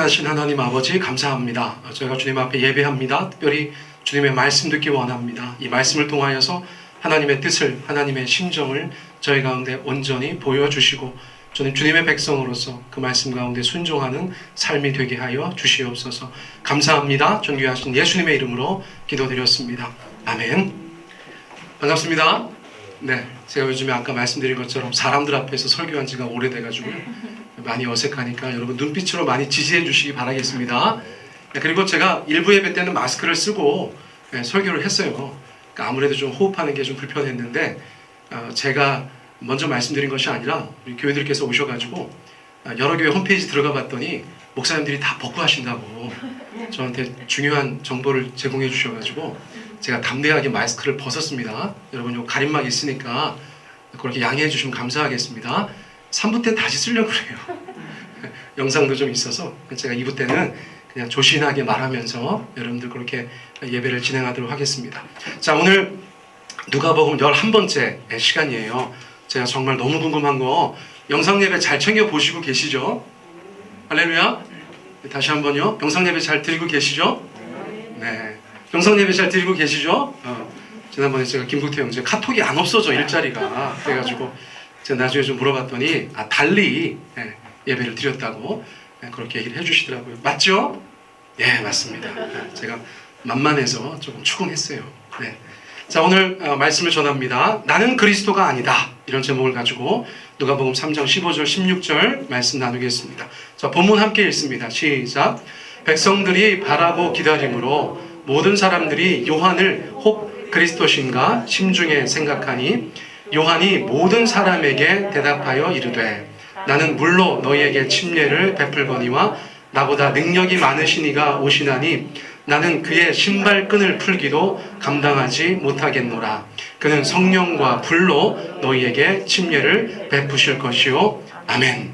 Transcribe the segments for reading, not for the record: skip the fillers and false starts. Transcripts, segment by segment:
살아계신 하나님 아버지 감사합니다. 저희가 주님 앞에 예배합니다. 특별히 주님의 말씀 듣기 원합니다. 이 말씀을 통하여서 하나님의 뜻을, 하나님의 심정을 저희 가운데 온전히 보여주시고 주님의 백성으로서 그 말씀 가운데 순종하는 삶이 되게 하여 주시옵소서. 감사합니다. 존귀하신 예수님의 이름으로 기도드렸습니다. 아멘. 반갑습니다. 네, 제가 요즘에 아까 말씀드린 것처럼 사람들 앞에서 설교한 지가 오래돼가지고 많이 어색하니까 여러분 눈빛으로 많이 지지해 주시기 바라겠습니다. 네, 그리고 제가 일부 예배 때는 마스크를 쓰고 설교를 했어요. 그러니까 아무래도 좀 호흡하는 게 좀 불편했는데 제가 먼저 말씀드린 것이 아니라 우리 교회들께서 오셔가지고 여러 교회 홈페이지 들어가 봤더니 목사님들이 다 벗고 하신다고 저한테 중요한 정보를 제공해 주셔가지고 제가 담대하게 마스크를 벗었습니다. 여러분 요 가림막 있으니까 그렇게 양해해 주시면 감사하겠습니다. 3부 때 다시 쓰려고 그래요. 영상도 좀 있어서 제가 2부 때는 그냥 조신하게 말하면서 여러분들 그렇게 예배를 진행하도록 하겠습니다. 자, 오늘 누가복음 11번째 시간이에요. 제가 정말 너무 궁금한 거 영상 예배 잘 챙겨 보시고 계시죠? 할렐루야. 다시 한번요. 영상 예배 잘 드리고 계시죠? 네. 영상 예배 잘 드리고 계시죠? 지난번에 제가 김국태 형제 카톡이 안 없어져 일자리가 그래가지고 제가 나중에 좀 물어봤더니 달리 예배를 드렸다고 그렇게 얘기를 해주시더라고요. 맞죠? 예, 맞습니다. 제가 만만해서 조금 추궁했어요. 네. 자, 오늘 말씀을 전합니다. 나는 그리스도가 아니다. 이런 제목을 가지고 누가복음 3장 15절 16절 말씀 나누겠습니다. 자, 본문 함께 읽습니다. 시작. 백성들이 바라고 기다림으로 모든 사람들이 요한을 혹 그리스도신가 심중에 생각하니 요한이 모든 사람에게 대답하여 이르되 나는 물로 너희에게 침례를 베풀거니와 나보다 능력이 많으시니가 오시나니 나는 그의 신발끈을 풀기도 감당하지 못하겠노라. 그는 성령과 불로 너희에게 침례를 베푸실 것이요. 아멘.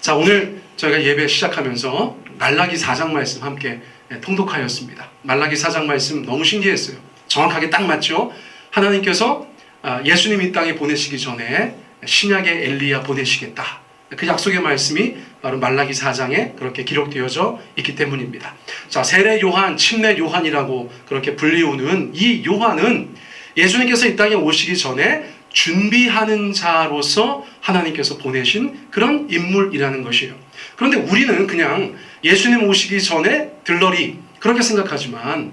자, 오늘 저희가 예배 시작하면서 말라기 4장 말씀 함께 통독하였습니다. 말라기 4장 말씀 너무 신기했어요. 정확하게 딱 맞죠? 하나님께서 예수님 이 땅에 보내시기 전에 신약의 엘리야 보내시겠다. 그 약속의 말씀이 바로 말라기 4장에 그렇게 기록되어져 있기 때문입니다. 자, 세례 요한, 침례 요한이라고 그렇게 불리우는 이 요한은 예수님께서 이 땅에 오시기 전에 준비하는 자로서 하나님께서 보내신 그런 인물이라는 것이에요. 그런데 우리는 그냥 예수님 오시기 전에 들러리 그렇게 생각하지만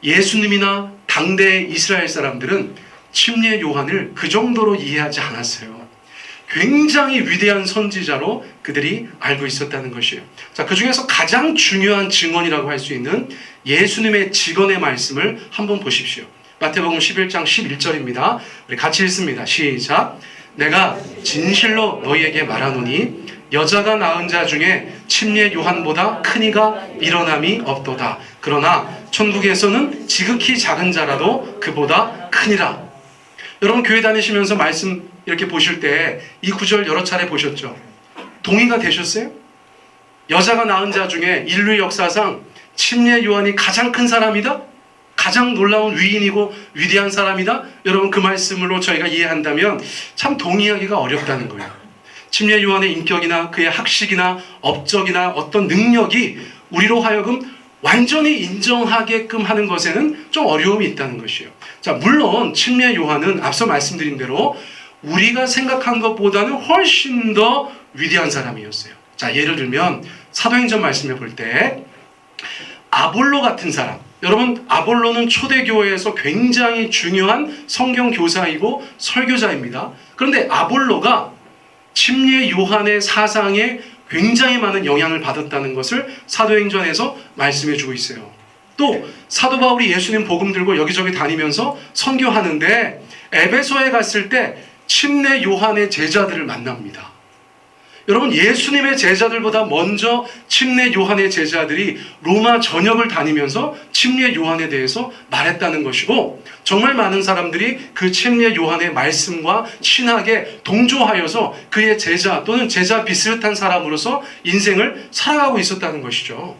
예수님이나 당대의 이스라엘 사람들은 침례 요한을 그 정도로 이해하지 않았어요. 굉장히 위대한 선지자로 그들이 알고 있었다는 것이에요. 자, 그 중에서 가장 중요한 증언이라고 할 수 있는 예수님의 직언의 말씀을 한번 보십시오. 마태복음 11장 11절입니다. 우리 같이 읽습니다. 시작. 내가 진실로 너희에게 말하노니 여자가 낳은 자 중에 침례 요한보다 큰 이가 일어남이 없도다. 그러나 천국에서는 지극히 작은 자라도 그보다 크니라. 여러분 교회 다니시면서 말씀 이렇게 보실 때 이 구절 여러 차례 보셨죠? 동의가 되셨어요? 여자가 낳은 자 중에 인류 역사상 침례 요한이 가장 큰 사람이다? 가장 놀라운 위인이고 위대한 사람이다? 여러분 그 말씀으로 저희가 이해한다면 참 동의하기가 어렵다는 거예요. 침례 요한의 인격이나 그의 학식이나 업적이나 어떤 능력이 우리로 하여금 완전히 인정하게끔 하는 것에는 좀 어려움이 있다는 것이에요. 자, 물론 침례 요한은 앞서 말씀드린 대로 우리가 생각한 것보다는 훨씬 더 위대한 사람이었어요. 자, 예를 들면 사도행전 말씀을 볼 때 아볼로 같은 사람, 여러분 아볼로는 초대교회에서 굉장히 중요한 성경 교사이고 설교자입니다. 그런데 아볼로가 침례 요한의 사상에 굉장히 많은 영향을 받았다는 것을 사도행전에서 말씀해 주고 있어요. 또 사도 바울이 예수님 복음 들고 여기저기 다니면서 선교하는데 에베소에 갔을 때 침례 요한의 제자들을 만납니다. 여러분 예수님의 제자들보다 먼저 침례 요한의 제자들이 로마 전역을 다니면서 침례 요한에 대해서 말했다는 것이고 정말 많은 사람들이 그 침례 요한의 말씀과 신학에 동조하여서 그의 제자 또는 제자 비슷한 사람으로서 인생을 살아가고 있었다는 것이죠.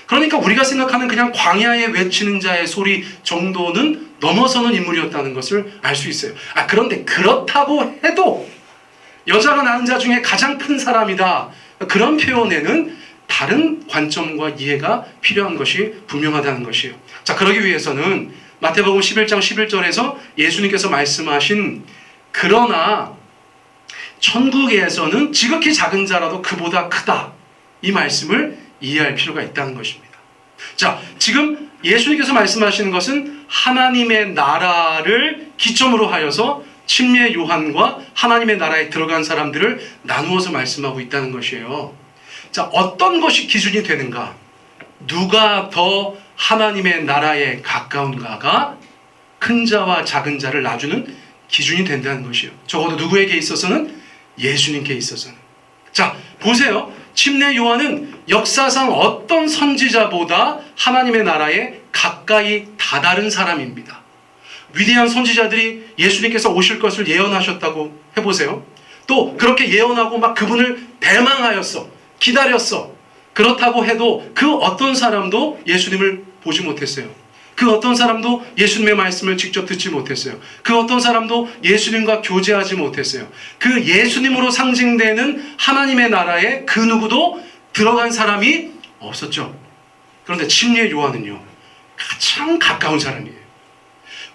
그러니까 우리가 생각하는 그냥 광야에 외치는 자의 소리 정도는 넘어서는 인물이었다는 것을 알 수 있어요. 그런데 그렇다고 해도 여자가 낳은 자 중에 가장 큰 사람이다. 그런 표현에는 다른 관점과 이해가 필요한 것이 분명하다는 것이에요. 자, 그러기 위해서는 마태복음 11장 11절에서 예수님께서 말씀하신 그러나 천국에서는 지극히 작은 자라도 그보다 크다, 이 말씀을 이해할 필요가 있다는 것입니다. 자, 지금 예수님께서 말씀하시는 것은 하나님의 나라를 기점으로 하여서 침례 요한과 하나님의 나라에 들어간 사람들을 나누어서 말씀하고 있다는 것이에요. 자, 어떤 것이 기준이 되는가? 누가 더 하나님의 나라에 가까운가가 큰 자와 작은 자를 놔주는 기준이 된다는 것이에요. 적어도 누구에게 있어서는? 예수님께 있어서는. 자, 보세요. 침례 요한은 역사상 어떤 선지자보다 하나님의 나라에 가까이 다다른 사람입니다. 위대한 선지자들이 예수님께서 오실 것을 예언하셨다고 해보세요. 또 그렇게 예언하고 막 그분을 대망하였어, 기다렸어. 그렇다고 해도 그 어떤 사람도 예수님을 보지 못했어요. 그 어떤 사람도 예수님의 말씀을 직접 듣지 못했어요. 그 어떤 사람도 예수님과 교제하지 못했어요. 그 예수님으로 상징되는 하나님의 나라에 그 누구도 들어간 사람이 없었죠. 그런데 침례 요한은요, 가장 가까운 사람이에요.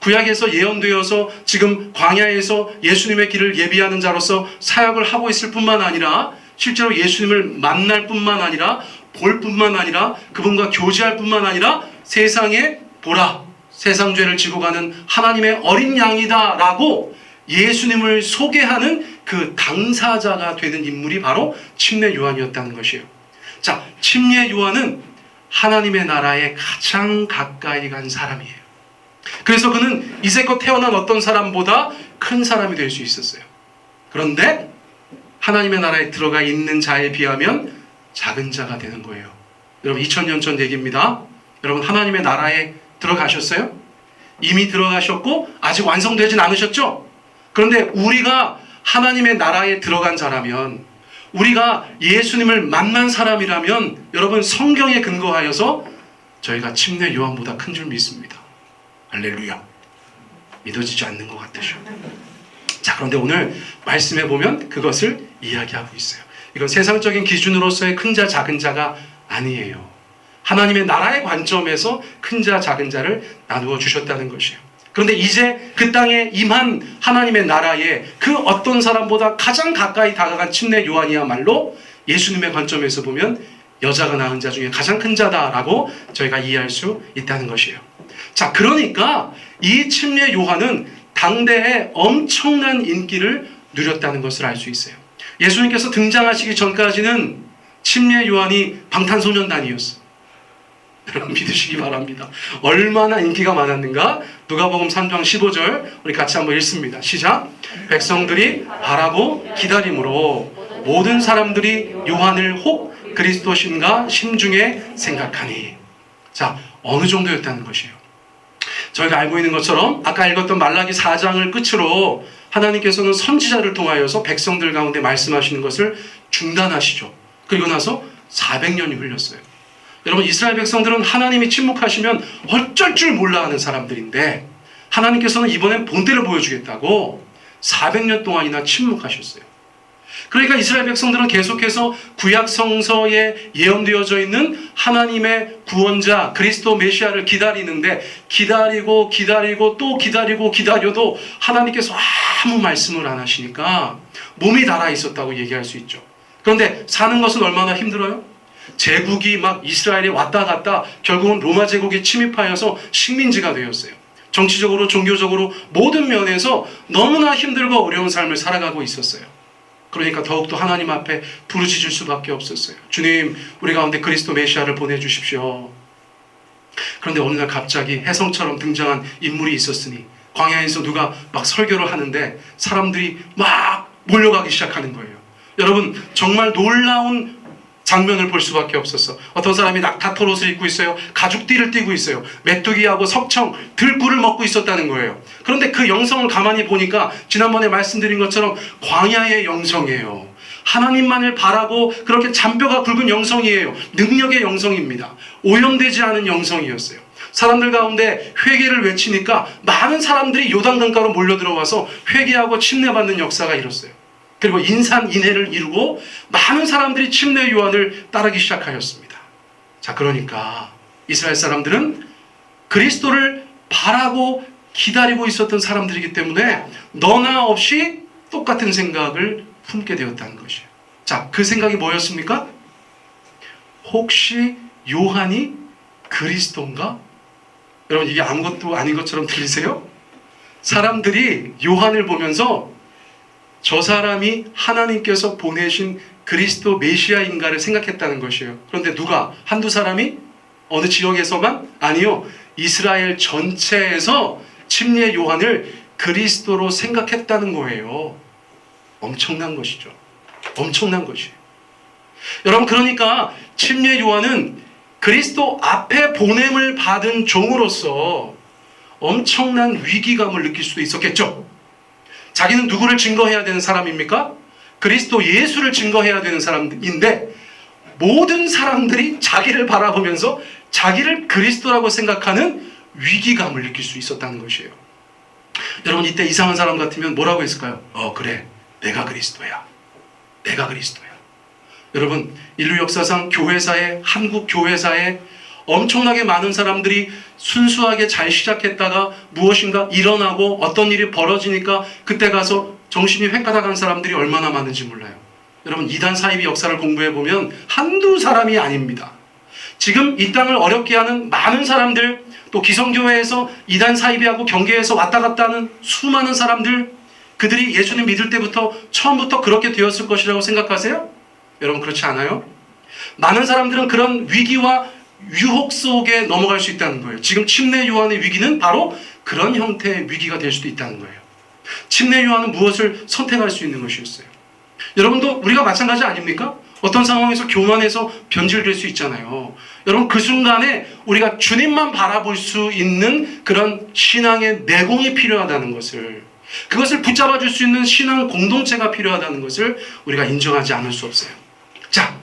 구약에서 예언되어서 지금 광야에서 예수님의 길을 예비하는 자로서 사역을 하고 있을 뿐만 아니라 실제로 예수님을 만날 뿐만 아니라 볼 뿐만 아니라 그분과 교제할 뿐만 아니라 세상에 보라, 세상 죄를 지고 가는 하나님의 어린 양이다 라고 예수님을 소개하는 그 당사자가 되는 인물이 바로 침례 요한이었다는 것이에요. 자, 침례 요한은 하나님의 나라에 가장 가까이 간 사람이에요. 그래서 그는 이제껏 태어난 어떤 사람보다 큰 사람이 될 수 있었어요. 그런데 하나님의 나라에 들어가 있는 자에 비하면 작은 자가 되는 거예요. 여러분, 2000년 전 얘기입니다. 여러분, 하나님의 나라에 들어가셨어요? 이미 들어가셨고 아직 완성되진 않으셨죠? 그런데 우리가 하나님의 나라에 들어간 자라면, 우리가 예수님을 만난 사람이라면 여러분, 성경에 근거하여서 저희가 침례 요한보다 큰 줄 믿습니다. 할렐루야. 믿어지지 않는 것 같으셔. 자, 그런데 오늘 말씀해 보면 그것을 이야기하고 있어요. 이건 세상적인 기준으로서의 큰 자 작은 자가 아니에요. 하나님의 나라의 관점에서 큰 자 작은 자를 나누어 주셨다는 것이에요. 그런데 이제 그 땅에 임한 하나님의 나라에 그 어떤 사람보다 가장 가까이 다가간 침례 요한이야말로 예수님의 관점에서 보면 여자가 낳은 자 중에 가장 큰 자다라고 저희가 이해할 수 있다는 것이에요. 자, 그러니까 이 침례 요한은 당대에 엄청난 인기를 누렸다는 것을 알 수 있어요. 예수님께서 등장하시기 전까지는 침례 요한이 방탄소년단이었어요. 여러분, 믿으시기 바랍니다. 얼마나 인기가 많았는가? 누가복음 3장 15절 우리 같이 한번 읽습니다. 시작. 백성들이 바라고 기다림으로 모든 사람들이 요한을 혹 그리스도신가 심중에 생각하니. 자, 어느 정도였다는 것이에요. 저희가 알고 있는 것처럼 아까 읽었던 말라기 4장을 끝으로 하나님께서는 선지자를 통하여서 백성들 가운데 말씀하시는 것을 중단하시죠. 그리고 나서 400년이 흘렸어요. 여러분, 이스라엘 백성들은 하나님이 침묵하시면 어쩔 줄 몰라 하는 사람들인데 하나님께서는 이번엔 본때를 보여주겠다고 400년 동안이나 침묵하셨어요. 그러니까 이스라엘 백성들은 계속해서 구약 성서에 예언되어져 있는 하나님의 구원자 그리스도 메시아를 기다리는데 기다리고 또 기다려도 하나님께서 아무 말씀을 안 하시니까 몸이 달아 있었다고 얘기할 수 있죠. 그런데 사는 것은 얼마나 힘들어요? 제국이 막 이스라엘에 왔다 갔다 결국은 로마 제국에 침입하여서 식민지가 되었어요. 정치적으로 종교적으로 모든 면에서 너무나 힘들고 어려운 삶을 살아가고 있었어요. 그러니까 더욱더 하나님 앞에 부르짖을 수밖에 없었어요. 주님, 우리 가운데 그리스도 메시아를 보내주십시오. 그런데 어느 날 갑자기 혜성처럼 등장한 인물이 있었으니 광야에서 누가 막 설교를 하는데 사람들이 막 몰려가기 시작하는 거예요. 여러분, 정말 놀라운 장면을 볼 수밖에 없었어. 어떤 사람이 낙타털 옷을 입고 있어요. 가죽띠를 띠고 있어요. 메뚜기하고 석청, 들꿀을 먹고 있었다는 거예요. 그런데 그 영성을 가만히 보니까 지난번에 말씀드린 것처럼 광야의 영성이에요. 하나님만을 바라고 그렇게 잔뼈가 굵은 영성이에요. 능력의 영성입니다. 오염되지 않은 영성이었어요. 사람들 가운데 회개를 외치니까 많은 사람들이 요단강가로 몰려들어와서 회개하고 침례받는 역사가 일었어요. 그리고 인산인해를 이루고 많은 사람들이 침례 요한을 따르기 시작하였습니다. 자, 그러니까 이스라엘 사람들은 그리스도를 바라고 기다리고 있었던 사람들이기 때문에 너나 없이 똑같은 생각을 품게 되었다는 것이에요. 자, 그 생각이 뭐였습니까? 혹시 요한이 그리스도인가? 여러분, 이게 아무것도 아닌 것처럼 들리세요? 사람들이 요한을 보면서 저 사람이 하나님께서 보내신 그리스도 메시아인가를 생각했다는 것이에요. 그런데 누가? 한두 사람이? 어느 지역에서만? 아니요. 이스라엘 전체에서 침례 요한을 그리스도로 생각했다는 거예요. 엄청난 것이죠. 엄청난 것이에요. 여러분, 그러니까 침례 요한은 그리스도 앞에 보냄을 받은 종으로서 엄청난 위기감을 느낄 수도 있었겠죠. 자기는 누구를 증거해야 되는 사람입니까? 그리스도 예수를 증거해야 되는 사람인데 모든 사람들이 자기를 바라보면서 자기를 그리스도라고 생각하는 위기감을 느낄 수 있었다는 것이에요. 여러분, 이때 이상한 사람 같으면 뭐라고 했을까요? 그래, 내가 그리스도야. 내가 그리스도야. 여러분, 인류 역사상 교회사에, 한국 교회사에 엄청나게 많은 사람들이 순수하게 잘 시작했다가 무엇인가 일어나고 어떤 일이 벌어지니까 그때 가서 정신이 획가닥한 사람들이 얼마나 많은지 몰라요. 여러분, 이단 사이비 역사를 공부해보면 한두 사람이 아닙니다. 지금 이 땅을 어렵게 하는 많은 사람들, 또 기성교회에서 이단 사이비하고 경계에서 왔다 갔다 하는 수많은 사람들, 그들이 예수님 믿을 때부터 처음부터 그렇게 되었을 것이라고 생각하세요? 여러분, 그렇지 않아요? 많은 사람들은 그런 위기와 유혹 속에 넘어갈 수 있다는 거예요. 지금 침례 요한의 위기는 바로 그런 형태의 위기가 될 수도 있다는 거예요. 침례 요한은 무엇을 선택할 수 있는 것이었어요. 여러분도 우리가 마찬가지 아닙니까? 어떤 상황에서 교만해서 변질될 수 있잖아요. 여러분, 그 순간에 우리가 주님만 바라볼 수 있는 그런 신앙의 내공이 필요하다는 것을, 그것을 붙잡아 줄 수 있는 신앙 공동체가 필요하다는 것을 우리가 인정하지 않을 수 없어요. 자,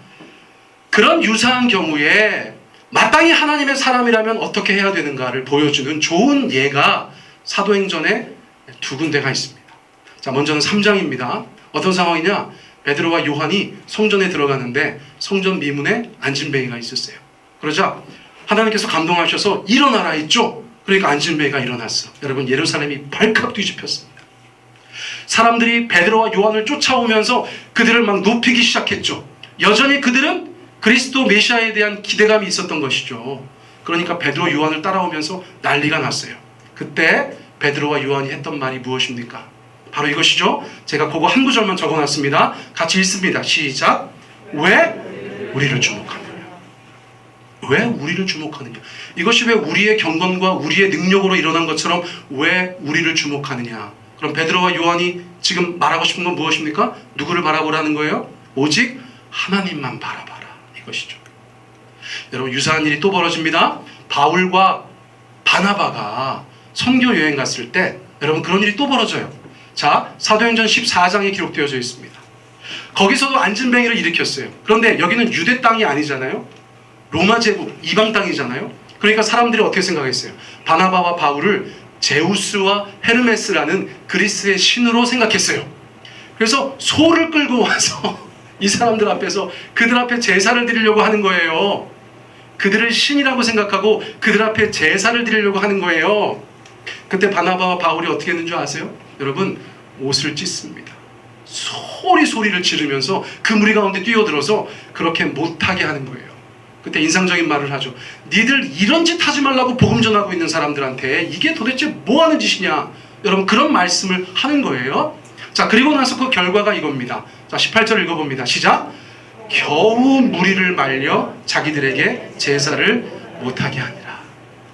그런 유사한 경우에 마땅히 하나님의 사람이라면 어떻게 해야 되는가를 보여주는 좋은 예가 사도행전에 두 군데가 있습니다. 자, 먼저는 3장입니다. 어떤 상황이냐? 베드로와 요한이 성전에 들어가는데 성전 미문에 안진뱅이가 있었어요. 그러자 하나님께서 감동하셔서 일어나라 했죠. 그러니까 안진뱅이가 일어났어. 여러분, 예루살렘이 발칵 뒤집혔습니다. 사람들이 베드로와 요한을 쫓아오면서 그들을 막 높이기 시작했죠. 여전히 그들은 그리스도 메시아에 대한 기대감이 있었던 것이죠. 그러니까 베드로 요한을 따라오면서 난리가 났어요. 그때 베드로와 요한이 했던 말이 무엇입니까? 바로 이것이죠. 제가 그거 한 구절만 적어놨습니다. 같이 읽습니다. 시작. 왜 우리를 주목하느냐? 왜 우리를 주목하느냐? 이것이 왜 우리의 경건과 우리의 능력으로 일어난 것처럼 왜 우리를 주목하느냐? 그럼 베드로와 요한이 지금 말하고 싶은 건 무엇입니까? 누구를 바라보라는 거예요? 오직 하나님만 바라봐라, 이것이죠. 여러분, 유사한 일이 또 벌어집니다. 바울과 바나바가 선교 여행 갔을 때 여러분, 그런 일이 또 벌어져요. 자, 사도행전 14장에 기록되어져 있습니다. 거기서도 안진뱅이를 일으켰어요. 그런데 여기는 유대 땅이 아니잖아요. 로마 제국, 이방 땅이잖아요. 그러니까 사람들이 어떻게 생각했어요? 바나바와 바울을 제우스와 헤르메스라는 그리스의 신으로 생각했어요. 그래서 소를 끌고 와서 이 사람들 앞에서 그들 앞에 제사를 드리려고 하는 거예요. 그들을 신이라고 생각하고 그들 앞에 제사를 드리려고 하는 거예요. 그때 바나바와 바울이 어떻게 했는 줄 아세요? 여러분, 옷을 찢습니다. 소리를 지르면서 그 무리 가운데 뛰어들어서 그렇게 못하게 하는 거예요. 그때 인상적인 말을 하죠. 니들 이런 짓 하지 말라고 복음 전하고 있는 사람들한테 이게 도대체 뭐 하는 짓이냐? 여러분, 그런 말씀을 하는 거예요. 자, 그리고 나서 그 결과가 이겁니다. 자, 18절 읽어봅니다. 시작. 겨우 무리를 말려 자기들에게 제사를 못하게 하니라.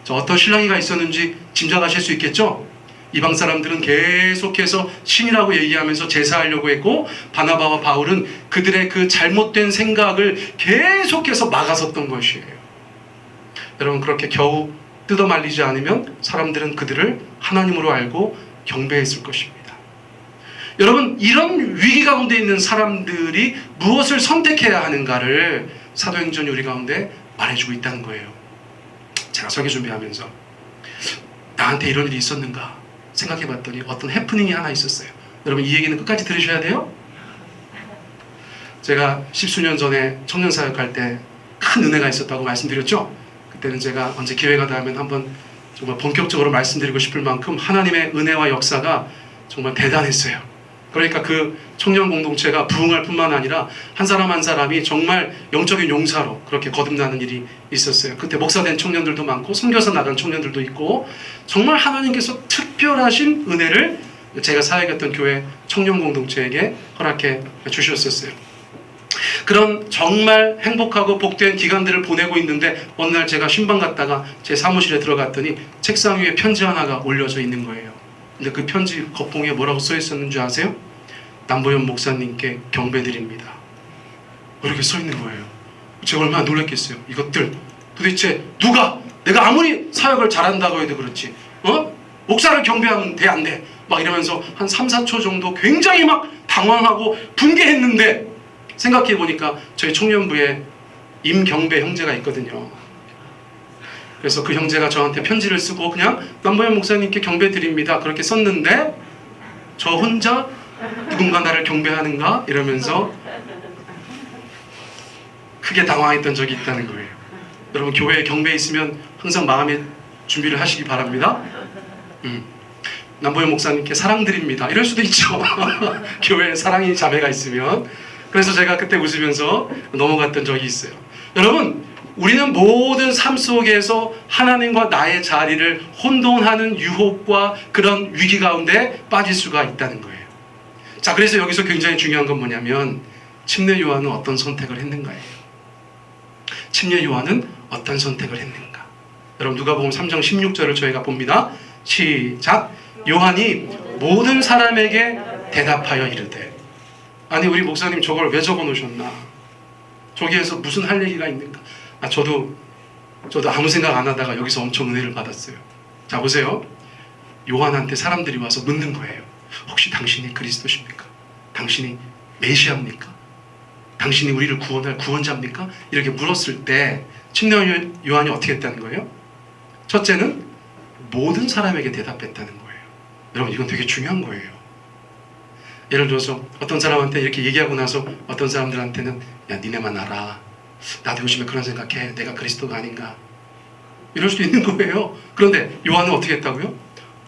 자, 어떤 신랑이가 있었는지 짐작하실 수 있겠죠? 이방 사람들은 계속해서 신이라고 얘기하면서 제사하려고 했고, 바나바와 바울은 그들의 그 잘못된 생각을 계속해서 막아섰던 것이에요. 여러분, 그렇게 겨우 뜯어 말리지 않으면 사람들은 그들을 하나님으로 알고 경배했을 것입니다. 여러분, 이런 위기 가운데 있는 사람들이 무엇을 선택해야 하는가를 사도행전이 우리 가운데 말해주고 있다는 거예요. 제가 설교 준비하면서 나한테 이런 일이 있었는가 생각해봤더니 어떤 해프닝이 하나 있었어요. 여러분, 이 얘기는 끝까지 들으셔야 돼요. 제가 십수년 전에 청년사역할 때 큰 은혜가 있었다고 말씀드렸죠. 그때는 제가 언제 기회가 닿으면 한번 정말 본격적으로 말씀드리고 싶을 만큼 하나님의 은혜와 역사가 정말 대단했어요. 그러니까 그 청년 공동체가 부흥할 뿐만 아니라 한 사람 한 사람이 정말 영적인 용사로 그렇게 거듭나는 일이 있었어요. 그때 목사된 청년들도 많고 선교사 나간 청년들도 있고, 정말 하나님께서 특별하신 은혜를 제가 사역했던 교회 청년 공동체에게 허락해 주셨었어요. 그런 정말 행복하고 복된 기간들을 보내고 있는데, 어느 날 제가 신방 갔다가 제 사무실에 들어갔더니 책상 위에 편지 하나가 올려져 있는 거예요. 근데 그 편지 겉봉에 뭐라고 써 있었는 줄 아세요? 남보현 목사님께 경배드립니다. 이렇게 써 있는 거예요. 제가 얼마나 놀랐겠어요. 이것들 도대체 누가, 내가 아무리 사역을 잘한다고 해도 그렇지, 목사를 경배하면 돼 안 돼? 막 이러면서 한 3, 4초 정도 굉장히 막 당황하고 분개했는데, 생각해 보니까 저희 청년부에 임경배 형제가 있거든요. 그래서 그 형제가 저한테 편지를 쓰고 그냥 남보현 목사님께 경배드립니다 그렇게 썼는데, 저 혼자 누군가 나를 경배하는가 이러면서 크게 당황했던 적이 있다는 거예요. 여러분, 교회에 경배 있으면 항상 마음의 준비를 하시기 바랍니다. 남보현 목사님께 사랑드립니다 이럴 수도 있죠. 교회에 사랑이 자매가 있으면. 그래서 제가 그때 웃으면서 넘어갔던 적이 있어요. 여러분, 우리는 모든 삶 속에서 하나님과 나의 자리를 혼돈하는 유혹과 그런 위기 가운데 빠질 수가 있다는 거예요. 자, 그래서 여기서 굉장히 중요한 건 뭐냐면, 침례 요한은 어떤 선택을 했는가예요. 침례 요한은 어떤 선택을 했는가. 여러분, 누가복음 3장 16절을 저희가 봅니다. 시작. 요한이 모든 사람에게 대답하여 이르되. 아니, 우리 목사님 저걸 왜 적어 놓으셨나? 저기에서 무슨 할 얘기가 있는가? 저도 아무 생각 안 하다가 여기서 엄청 은혜를 받았어요. 자, 보세요. 요한한테 사람들이 와서 묻는 거예요. 혹시 당신이 그리스도십니까? 당신이 메시아입니까? 당신이 우리를 구원할 구원자입니까? 이렇게 물었을 때 침례 요한이 어떻게 했다는 거예요? 첫째는 모든 사람에게 대답했다는 거예요. 여러분, 이건 되게 중요한 거예요. 예를 들어서 어떤 사람한테 이렇게 얘기하고 나서 어떤 사람들한테는, 야, 니네만 알아. 나도 요즘에 그런 생각해. 내가 그리스도가 아닌가. 이럴 수도 있는 거예요. 그런데 요한은 어떻게 했다고요?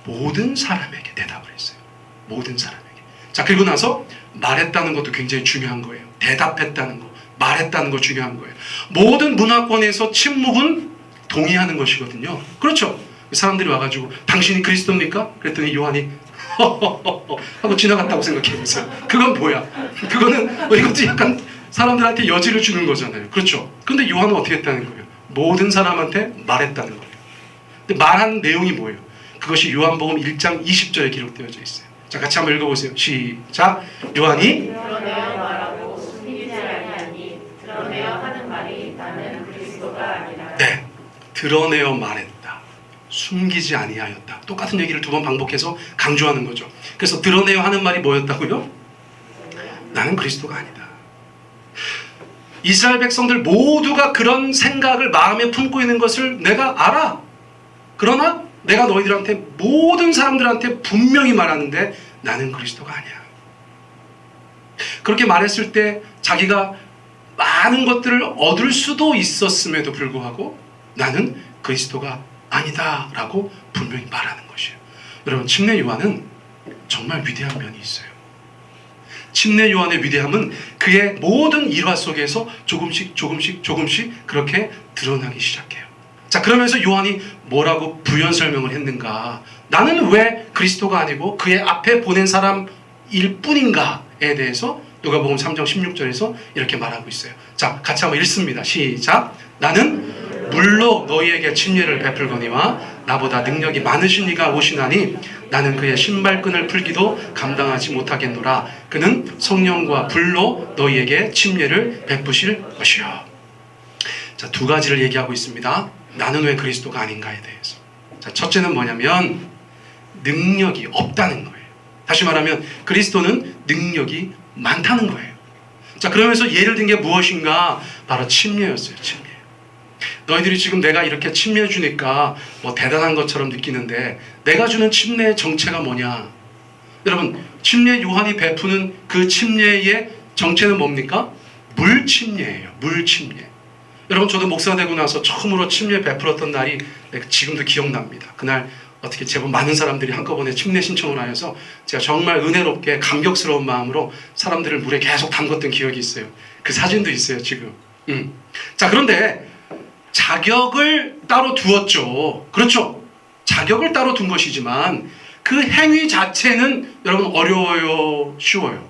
모든 사람에게 대답을 했어요. 모든 사람에게. 자, 그리고 나서 말했다는 것도 굉장히 중요한 거예요. 대답했다는 거, 말했다는 거 중요한 거예요. 모든 문화권에서 침묵은 동의하는 것이거든요. 그렇죠? 사람들이 와가지고 당신이 그리스도입니까? 그랬더니 요한이 하고 지나갔다고 생각해보세요. 그건 뭐야? 그거는 이것도 약간 사람들한테 여지를 주는 거잖아요. 그렇죠? 근데 요한은 어떻게 했다는 거예요? 모든 사람한테 말했다는 거예요. 근데 말한 내용이 뭐예요? 그것이 요한복음 1장 20절에 기록되어져 있어요. 자, 같이 한번 읽어보세요. 시작. 요한이 드러내어 말하고 숨기지 아니하니 드러내어 하는 말이 나는 그리스도가 아니라. 네, 드러내어 말했다. 숨기지 아니하였다. 똑같은 얘기를 두 번 반복해서 강조하는 거죠. 그래서 드러내어 하는 말이 뭐였다고요? 나는 그리스도가 아니다. 이스라엘 백성들 모두가 그런 생각을 마음에 품고 있는 것을 내가 알아. 그러나 내가 너희들한테, 모든 사람들한테 분명히 말하는데 나는 그리스도가 아니야. 그렇게 말했을 때 자기가 많은 것들을 얻을 수도 있었음에도 불구하고 나는 그리스도가 아니다 라고 분명히 말하는 것이에요. 여러분, 침례 요한은 정말 위대한 면이 있어요. 침례 요한의 위대함은 그의 모든 일화 속에서 조금씩 그렇게 드러나기 시작해요. 자, 그러면서 요한이 뭐라고 부연 설명을 했는가? 나는 왜 그리스도가 아니고 그의 앞에 보낸 사람일 뿐인가에 대해서 누가복음 3장 16절에서 이렇게 말하고 있어요. 자, 같이 한번 읽습니다. 시작. 나는 물로 너희에게 침례를 베풀거니와 나보다 능력이 많으신 이가 오시나니 나는 그의 신발끈을 풀기도 감당하지 못하겠노라. 그는 성령과 불로 너희에게 침례를 베푸실 것이요. 자, 두 가지를 얘기하고 있습니다. 나는 왜 그리스도가 아닌가에 대해서. 자, 첫째는 뭐냐면 능력이 없다는 거예요. 다시 말하면 그리스도는 능력이 많다는 거예요. 자, 그러면서 예를 든 게 무엇인가? 바로 침례였어요. 침례. 너희들이 지금 내가 이렇게 침례 주니까 뭐 대단한 것처럼 느끼는데 내가 주는 침례의 정체가 뭐냐? 여러분, 침례 요한이 베푸는 그 침례의 정체는 뭡니까? 물침례예요. 물침례. 여러분, 저도 목사 되고 나서 처음으로 침례 베풀었던 날이 지금도 기억납니다. 그날 어떻게 제법 많은 사람들이 한꺼번에 침례 신청을 하여서 제가 정말 은혜롭게 감격스러운 마음으로 사람들을 물에 계속 담궜던 기억이 있어요. 그 사진도 있어요, 지금. 자, 그런데 자격을 따로 두었죠. 그렇죠? 자격을 따로 둔 것이지만 그 행위 자체는 여러분 어려워요? 쉬워요?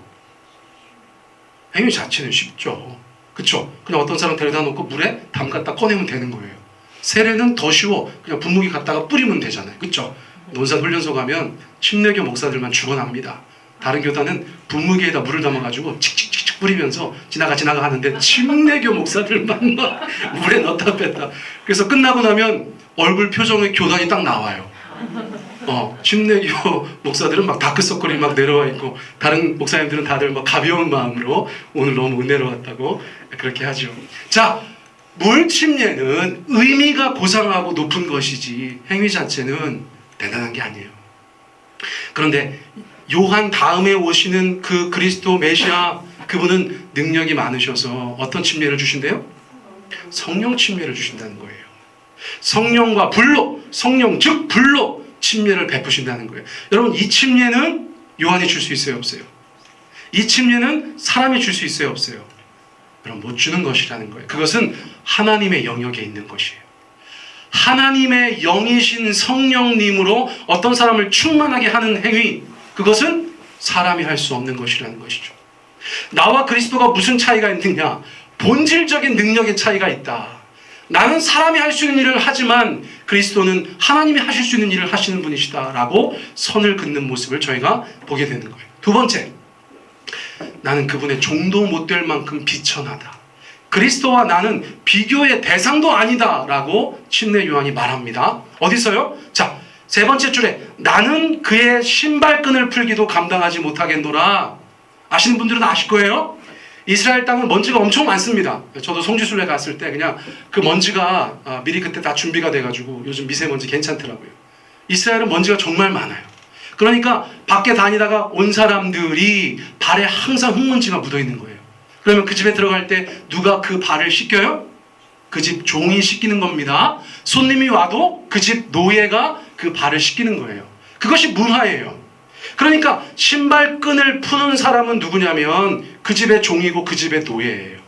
행위 자체는 쉽죠. 그렇죠? 그냥 어떤 사람 데려다 놓고 물에 담갔다 꺼내면 되는 거예요. 세례는 더 쉬워. 그냥 분무기 갖다가 뿌리면 되잖아요. 그렇죠? 논산 훈련소 가면 침례교 목사들만 죽어납니다. 다른 교단은 분무기에다 물을 담아가지고 칙칙칙칙 뿌리면서 지나가 하는데 침례교 목사들만 막 물에 넣었다 뺐다. 그래서 끝나고 나면 얼굴 표정의 교단이 딱 나와요. 침례교 목사들은 막 다크서클이 막 내려와 있고 다른 목사님들은 다들 막 가벼운 마음으로 오늘 너무 은혜로웠다고 그렇게 하죠. 자, 물 침례는 의미가 고상하고 높은 것이지 행위 자체는 대단한 게 아니에요. 그런데 요한 다음에 오시는 그 그리스도 메시아, 그분은 능력이 많으셔서 어떤 침례를 주신대요? 성령 침례를 주신다는 거예요. 성령과 불로, 성령 즉 불로 침례를 베푸신다는 거예요. 여러분, 이 침례는 요한이 줄 수 있어요, 없어요? 이 침례는 사람이 줄 수 있어요, 없어요? 여러분, 못 주는 것이라는 거예요. 그것은 하나님의 영역에 있는 것이에요. 하나님의 영이신 성령님으로 어떤 사람을 충만하게 하는 행위, 그것은 사람이 할 수 없는 것이라는 것이죠. 나와 그리스도가 무슨 차이가 있느냐? 본질적인 능력의 차이가 있다. 나는 사람이 할 수 있는 일을 하지만 그리스도는 하나님이 하실 수 있는 일을 하시는 분이시다라고 선을 긋는 모습을 저희가 보게 되는 거예요. 두 번째, 나는 그분의 종도 못 될 만큼 비천하다. 그리스도와 나는 비교의 대상도 아니다라고 침례 요한이 말합니다. 어디서요? 자, 세 번째 줄에 나는 그의 신발끈을 풀기도 감당하지 못하겠노라. 아시는 분들은 아실 거예요. 이스라엘 땅은 먼지가 엄청 많습니다. 저도 송지순례 갔을 때 그냥 그 먼지가 미리 그때 다 준비가 돼가지고 요즘 미세먼지 괜찮더라고요. 이스라엘은 먼지가 정말 많아요. 그러니까 밖에 다니다가 온 사람들이 발에 항상 흙먼지가 묻어 있는 거예요. 그러면 그 집에 들어갈 때 누가 그 발을 씻겨요? 그 집 종이 씻기는 겁니다. 손님이 와도 그 집 노예가 그 발을 씻기는 거예요. 그것이 문화예요. 그러니까 신발끈을 푸는 사람은 누구냐면 그 집의 종이고 그 집의 노예예요.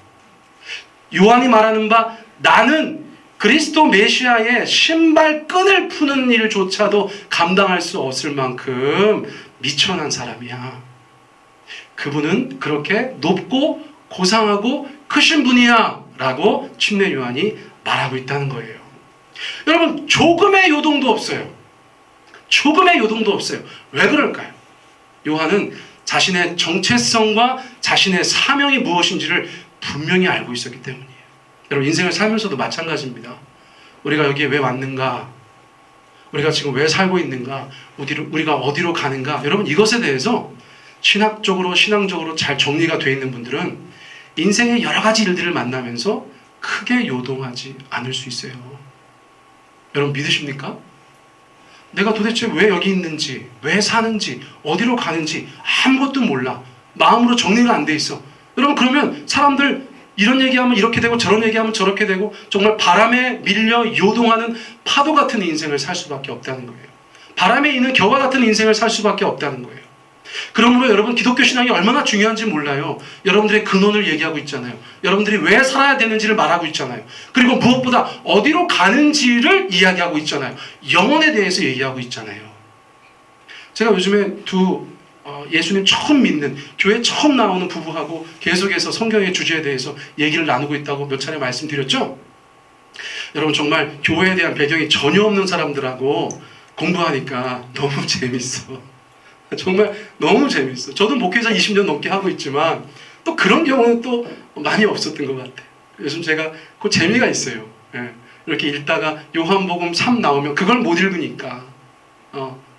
요한이 말하는 바 나는 그리스도 메시아의 신발끈을 푸는 일조차도 감당할 수 없을 만큼 미천한 사람이야. 그분은 그렇게 높고 고상하고 크신 분이야 라고 침례 요한이 말하고 있다는 거예요. 여러분, 조금의 요동도 없어요. 조금의 요동도 없어요. 왜 그럴까요? 요한은 자신의 정체성과 자신의 사명이 무엇인지를 분명히 알고 있었기 때문이에요. 여러분, 인생을 살면서도 마찬가지입니다. 우리가 여기에 왜 왔는가? 우리가 지금 왜 살고 있는가? 우리가 어디로 가는가? 여러분, 이것에 대해서 신학적으로, 신앙적으로 잘 정리가 되어 있는 분들은 인생의 여러 가지 일들을 만나면서 크게 요동하지 않을 수 있어요. 여러분, 믿으십니까? 내가 도대체 왜 여기 있는지, 왜 사는지, 어디로 가는지 아무것도 몰라. 마음으로 정리가 안 돼 있어. 여러분, 그러면 사람들 이런 얘기하면 이렇게 되고 저런 얘기하면 저렇게 되고 정말 바람에 밀려 요동하는 파도 같은 인생을 살 수밖에 없다는 거예요. 바람에 있는 겨와 같은 인생을 살 수밖에 없다는 거예요. 그러므로 여러분, 기독교 신앙이 얼마나 중요한지 몰라요. 여러분들의 근원을 얘기하고 있잖아요. 여러분들이 왜 살아야 되는지를 말하고 있잖아요. 그리고 무엇보다 어디로 가는지를 이야기하고 있잖아요. 영혼에 대해서 얘기하고 있잖아요. 제가 요즘에 예수님 처음 믿는, 교회 처음 나오는 부부하고 계속해서 성경의 주제에 대해서 얘기를 나누고 있다고 몇 차례 말씀드렸죠? 여러분, 정말 교회에 대한 배경이 전혀 없는 사람들하고 공부하니까 너무 재밌어. 정말 너무 재밌어. 저도 목회자 20년 넘게 하고 있지만 또 그런 경우는 또 많이 없었던 것 같아요. 요즘 제가 그 재미가 있어요. 이렇게 읽다가 요한복음 3 나오면 그걸 못 읽으니까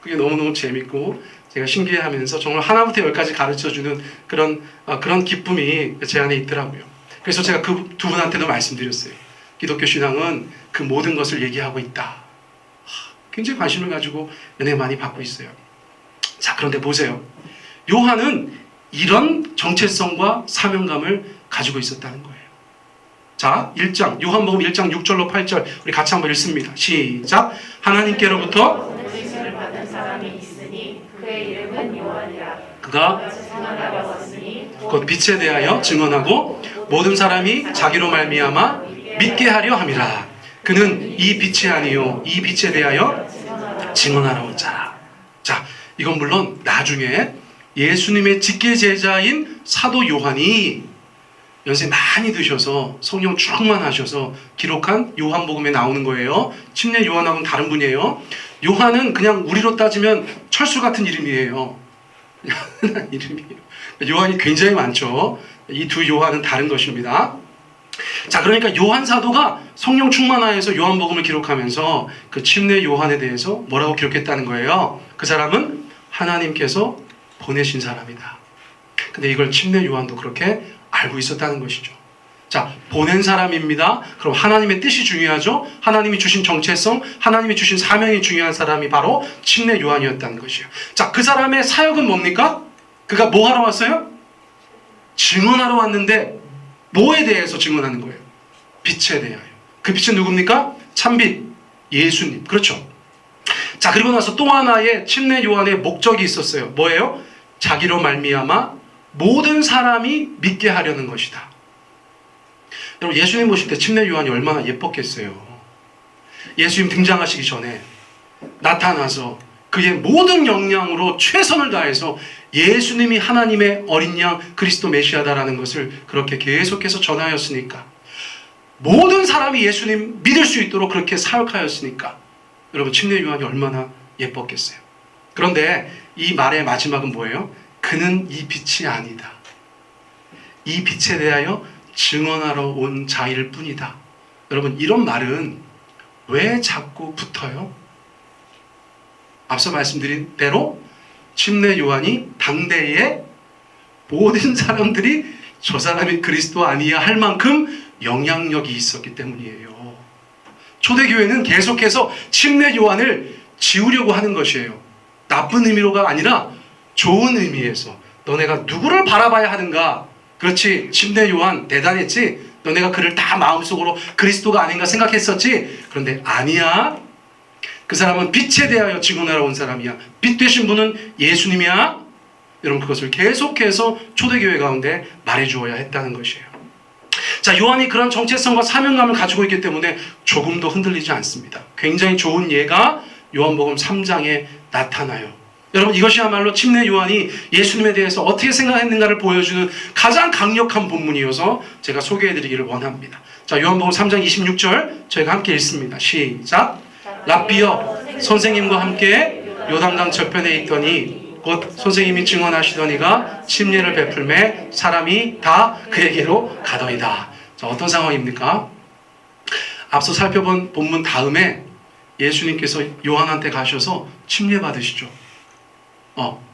그게 너무너무 재밌고 제가 신기해하면서 정말 하나부터 열까지 가르쳐주는 그런 기쁨이 제 안에 있더라고요. 그래서 제가 그 두 분한테도 말씀드렸어요. 기독교 신앙은 그 모든 것을 얘기하고 있다. 굉장히 관심을 가지고 은혜 많이 받고 있어요. 자, 그런데 보세요. 요한은 이런 정체성과 사명감을 가지고 가지고 있었다는 거예요. 자, 1장 요한복음 1장 6절로 8절 우리 같이 한번 읽습니다. 시작. 하나님께로부터 보내심을 받은 사람이 있으니 그의 이름은 요한이라. 그가 증언하려 왔으니 곧 빛에 대하여 증언하고 모든 사람이 자기로 말미암아 믿게 하려 함이라. 그는 이 빛이 아니요 이 빛에 대하여 증언하러 온 자라. 자, 이건 물론 나중에 예수님의 직계 제자인 사도 요한이 연세 많이 드셔서 성령 충만하셔서 기록한 요한복음에 나오는 거예요. 침례 요한하고는 다른 분이에요. 요한은 그냥 우리로 따지면 철수 같은 이름이에요. 이름이에요. 요한이 굉장히 많죠. 이 두 요한은 다른 것입니다. 자, 그러니까 요한 사도가 성령 충만하여서 요한복음을 기록하면서 그 침례 요한에 대해서 뭐라고 기록했다는 거예요? 그 사람은 하나님께서 보내신 사람이다. 근데 이걸 침례 요한도 그렇게 알고 있었다는 것이죠. 자, 보낸 사람입니다. 그럼 하나님의 뜻이 중요하죠. 하나님이 주신 정체성, 하나님이 주신 사명이 중요한 사람이 바로 침례 요한이었다는 것이에요. 자, 그 사람의 사역은 뭡니까? 그가 뭐 하러 왔어요? 증언하러 왔는데 뭐에 대해서 증언하는 거예요? 빛에 대하여. 그 빛은 누굽니까? 참빛, 예수님. 그렇죠. 자, 그리고 나서 또 하나의 침례 요한의 목적이 있었어요. 뭐예요? 자기로 말미암아 모든 사람이 믿게 하려는 것이다. 여러분, 예수님 보실 때 침례 요한이 얼마나 예뻤겠어요. 예수님 등장하시기 전에 나타나서 그의 모든 역량으로 최선을 다해서 예수님이 하나님의 어린 양 그리스도 메시아다라는 것을 그렇게 계속해서 전하였으니까, 모든 사람이 예수님 믿을 수 있도록 그렇게 사역하였으니까 여러분, 침례 요한이 얼마나 예뻤겠어요. 그런데 이 말의 마지막은 뭐예요? 그는 이 빛이 아니다. 이 빛에 대하여 증언하러 온 자일 뿐이다. 여러분, 이런 말은 왜 자꾸 붙어요? 앞서 말씀드린 대로 침례 요한이 당대의 모든 사람들이 저 사람이 그리스도 아니야 할 만큼 영향력이 있었기 때문이에요. 초대교회는 계속해서 침례 요한을 지우려고 하는 것이에요. 나쁜 의미로가 아니라 좋은 의미에서 너네가 누구를 바라봐야 하는가? 그렇지, 침례 요한 대단했지? 너네가 그를 다 마음속으로 그리스도가 아닌가 생각했었지? 그런데 아니야. 그 사람은 빛에 대하여 증언하러 온 사람이야. 빛 되신 분은 예수님이야. 여러분, 그것을 계속해서 초대교회 가운데 말해주어야 했다는 것이에요. 자, 요한이 그런 정체성과 사명감을 가지고 있기 때문에 조금도 흔들리지 않습니다. 굉장히 좋은 예가 요한복음 3장에 나타나요. 여러분, 이것이야말로 침례 요한이 예수님에 대해서 어떻게 생각했는가를 보여주는 가장 강력한 본문이어서 제가 소개해드리기를 원합니다. 자, 요한복음 3장 26절 저희가 함께 읽습니다. 시작. 랍비여, 선생님과 함께 요단강 저편에 있더니 곧 선생님이 증언하시더니가 침례를 베풀매 사람이 다 그에게로 가더이다. 자, 어떤 상황입니까? 앞서 살펴본 본문 다음에 예수님께서 요한한테 가셔서 침례 받으시죠.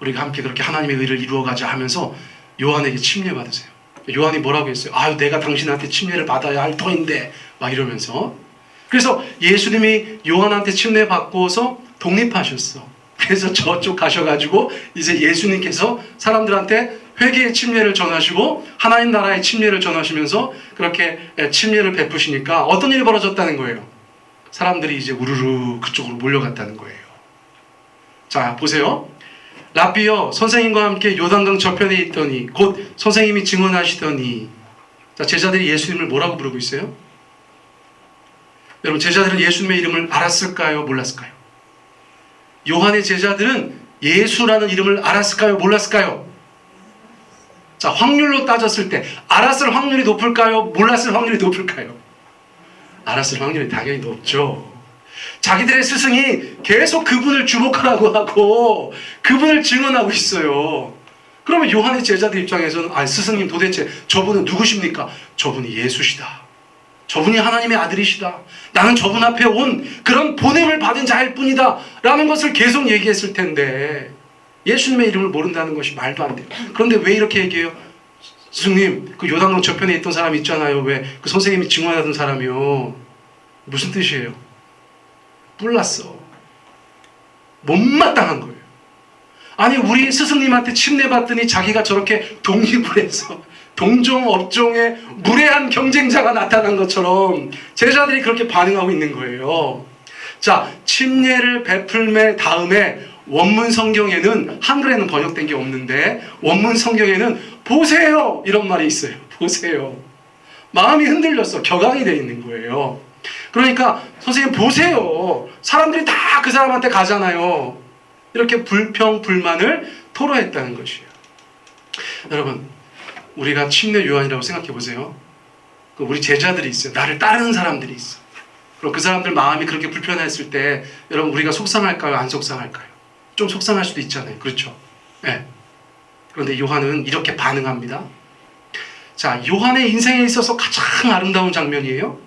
우리가 함께 그렇게 하나님의 의를 이루어가자 하면서 요한에게 침례 받으세요. 요한이 뭐라고 했어요? 아유, 내가 당신한테 침례를 받아야 할 터인데 막 이러면서. 그래서 예수님이 요한한테 침례 받고서 독립하셨어. 그래서 저쪽 가셔가지고 이제 예수님께서 사람들한테 회개의 침례를 전하시고 하나님 나라의 침례를 전하시면서 그렇게 침례를 베푸시니까 어떤 일이 벌어졌다는 거예요? 사람들이 이제 우르르 그쪽으로 몰려갔다는 거예요. 자, 보세요. 랍비여, 선생님과 함께 요단강 저편에 있더니 곧 선생님이 증언하시더니. 자, 제자들이 예수님을 뭐라고 부르고 있어요? 여러분, 제자들은 예수님의 이름을 알았을까요? 몰랐을까요? 요한의 제자들은 예수라는 이름을 알았을까요? 몰랐을까요? 자, 확률로 따졌을 때 알았을 확률이 높을까요? 몰랐을 확률이 높을까요? 알았을 확률이 당연히 높죠. 자기들의 스승이 계속 그분을 주목하라고 하고 그분을 증언하고 있어요. 그러면 요한의 제자들 입장에서는 스승님 도대체 저분은 누구십니까? 저분이 예수시다. 저분이 하나님의 아들이시다. 나는 저분 앞에 온 그런 보냄을 받은 자일 뿐이다 라는 것을 계속 얘기했을 텐데 예수님의 이름을 모른다는 것이 말도 안 돼요. 그런데 왜 이렇게 얘기해요? 스승님, 그 요단강 저편에 있던 사람 있잖아요. 왜? 그 선생님이 증언하던 사람이요. 무슨 뜻이에요? 몰랐어. 못마땅한 거예요. 아니, 우리 스승님한테 침례 받더니 자기가 저렇게 독립을 해서 동종 업종의 무례한 경쟁자가 나타난 것처럼 제자들이 그렇게 반응하고 있는 거예요. 자, 침례를 베풀매 다음에 원문 성경에는, 한글에는 번역된 게 없는데 원문 성경에는 보세요 이런 말이 있어요. 보세요. 마음이 흔들렸어. 격앙이 돼 있는 거예요. 그러니까 선생님 보세요. 사람들이 다 그 사람한테 가잖아요. 이렇게 불평 불만을 토로했다는 것이에요. 여러분, 우리가 침례 요한이라고 생각해 보세요. 우리 제자들이 있어요. 나를 따르는 사람들이 있어. 그럼 그 사람들 마음이 그렇게 불편했을 때 여러분 우리가 속상할까요? 안 속상할까요? 좀 속상할 수도 있잖아요. 그렇죠? 네. 그런데 요한은 이렇게 반응합니다. 자, 요한의 인생에 있어서 가장 아름다운 장면이에요.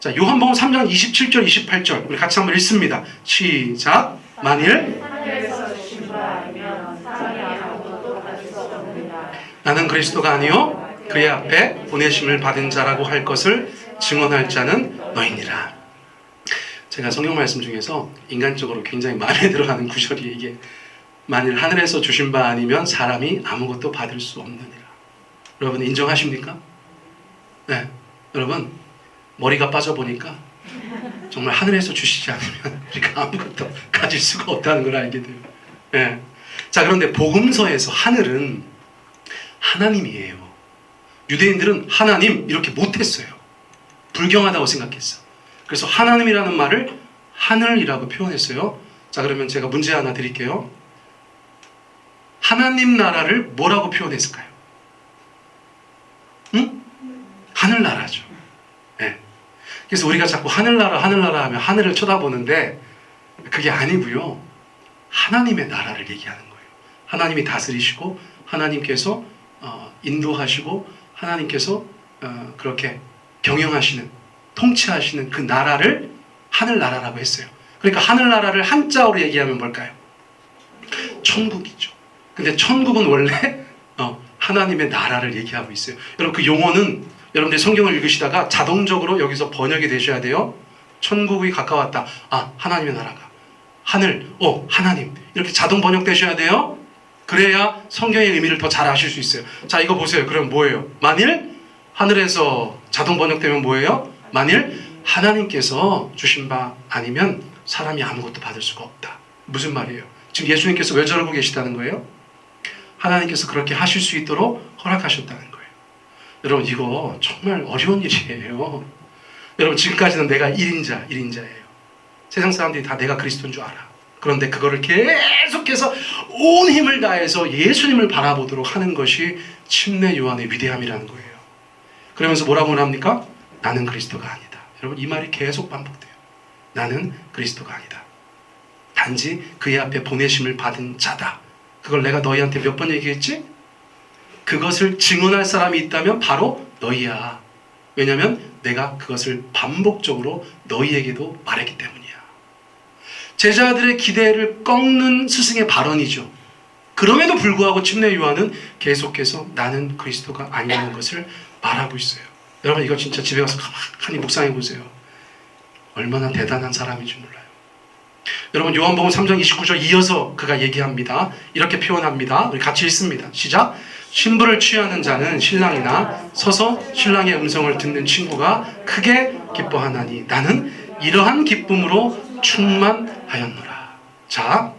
자, 요한복음 3장 27절 28절 우리 같이 한번 읽습니다. 시작. 만일 하늘에서 주신 바 아니면 사람이 아무것도 받을 수 없느니라. 나는 그리스도가 아니요 그의 앞에 보내심을 받은 자라고 할 것을 증언할 자는 너희니라. 제가 성경 말씀 중에서 인간적으로 굉장히 마음에 들어가는 구절이 이게, 만일 하늘에서 주신 바 아니면 사람이 아무것도 받을 수 없느니라. 여러분 인정하십니까? 네. 여러분 머리가 빠져보니까 정말 하늘에서 주시지 않으면 우리가 아무것도 가질 수가 없다는 걸 알게 돼요. 네. 자, 그런데 복음서에서 하늘은 하나님이에요. 유대인들은 하나님 이렇게 못했어요. 불경하다고 생각했어. 그래서 하나님이라는 말을 하늘이라고 표현했어요. 자, 그러면 제가 문제 하나 드릴게요. 하나님 나라를 뭐라고 표현했을까요? 응? 하늘나라죠. 네. 그래서 우리가 자꾸 하늘나라 하늘나라 하면 하늘을 쳐다보는데 그게 아니고요. 하나님의 나라를 얘기하는 거예요. 하나님이 다스리시고 하나님께서 인도하시고 하나님께서 그렇게 경영하시는, 통치하시는 그 나라를 하늘나라라고 했어요. 그러니까 하늘나라를 한자어로 얘기하면 뭘까요? 천국이죠. 근데 천국은 원래 하나님의 나라를 얘기하고 있어요. 여러분 그 용어는 여러분들이 성경을 읽으시다가 자동적으로 여기서 번역이 되셔야 돼요. 천국이 가까웠다. 아, 하나님의 나라가. 하늘, 하나님. 이렇게 자동 번역되셔야 돼요. 그래야 성경의 의미를 더 잘 아실 수 있어요. 자, 이거 보세요. 그럼 뭐예요? 만일 하늘에서 자동 번역되면 뭐예요? 만일 하나님께서 주신 바 아니면 사람이 아무것도 받을 수가 없다. 무슨 말이에요? 지금 예수님께서 왜 저러고 계시다는 거예요? 하나님께서 그렇게 하실 수 있도록 허락하셨다는 거예요. 여러분 이거 정말 어려운 일이에요. 여러분 지금까지는 내가 1인자예요. 세상 사람들이 다 내가 그리스도인 줄 알아. 그런데 그거를 계속해서 온 힘을 다해서 예수님을 바라보도록 하는 것이 침례 요한의 위대함이라는 거예요. 그러면서 뭐라고 합니까? 나는 그리스도가 아니다. 여러분 이 말이 계속 반복돼요. 나는 그리스도가 아니다. 단지 그의 앞에 보내심을 받은 자다. 그걸 내가 너희한테 몇 번 얘기했지? 그것을 증언할 사람이 있다면 바로 너희야. 왜냐하면 내가 그것을 반복적으로 너희에게도 말했기 때문이야. 제자들의 기대를 꺾는 스승의 발언이죠. 그럼에도 불구하고 침례 요한은 계속해서 나는 그리스도가 아니라는 것을 말하고 있어요. 여러분 이거 진짜 집에 가서 가만히 묵상해 보세요. 얼마나 대단한 사람인지 몰라요. 여러분 요한복음 3장 29절 이어서 그가 얘기합니다. 이렇게 표현합니다. 우리 같이 읽습니다. 시작. 신부를 취하는 자는 신랑이나 서서 신랑의 음성을 듣는 친구가 크게 기뻐하나니 나는 이러한 기쁨으로 충만하였노라. 자,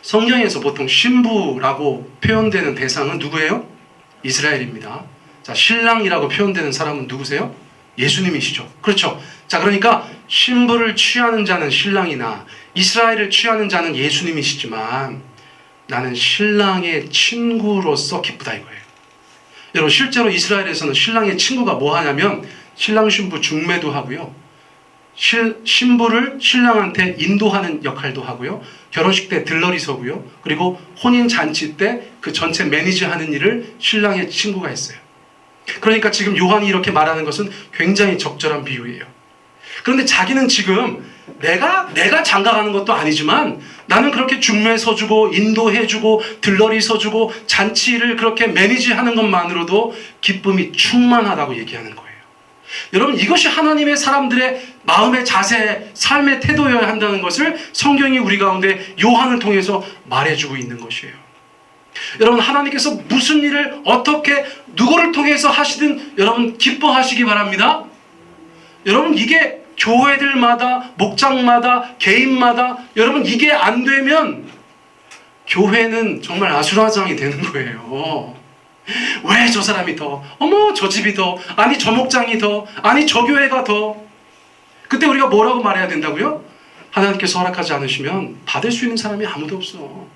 성경에서 보통 신부라고 표현되는 대상은 누구예요? 이스라엘입니다. 자, 신랑이라고 표현되는 사람은 누구세요? 예수님이시죠. 그렇죠. 자, 그러니까 신부를 취하는 자는 신랑이나 이스라엘을 취하는 자는 예수님이시지만 나는 신랑의 친구로서 기쁘다 이거예요. 여러분 실제로 이스라엘에서는 신랑의 친구가 뭐 하냐면 신랑 신부 중매도 하고요. 신부를 신랑한테 인도하는 역할도 하고요. 결혼식 때 들러리 서고요. 그리고 혼인 잔치 때 그 전체 매니저하는 일을 신랑의 친구가 했어요. 그러니까 지금 요한이 이렇게 말하는 것은 굉장히 적절한 비유예요. 그런데 자기는 지금 내가 장가가는 것도 아니지만 나는 그렇게 중매 서주고 인도해주고 들러리 서주고 잔치를 그렇게 매니지하는 것만으로도 기쁨이 충만하다고 얘기하는 거예요. 여러분 이것이 하나님의 사람들의 마음의 자세, 삶의 태도여야 한다는 것을 성경이 우리 가운데 요한을 통해서 말해주고 있는 것이에요. 여러분, 하나님께서 무슨 일을 어떻게 누구를 통해서 하시든 여러분 기뻐하시기 바랍니다. 여러분, 이게 교회들마다, 목장마다, 개인마다 여러분 이게 안 되면 교회는 정말 아수라장이 되는 거예요. 왜 저 사람이 더, 어머 저 집이 더, 아니 저 목장이 더, 아니 저 교회가 더. 그때 우리가 뭐라고 말해야 된다고요? 하나님께서 허락하지 않으시면 받을 수 있는 사람이 아무도 없어.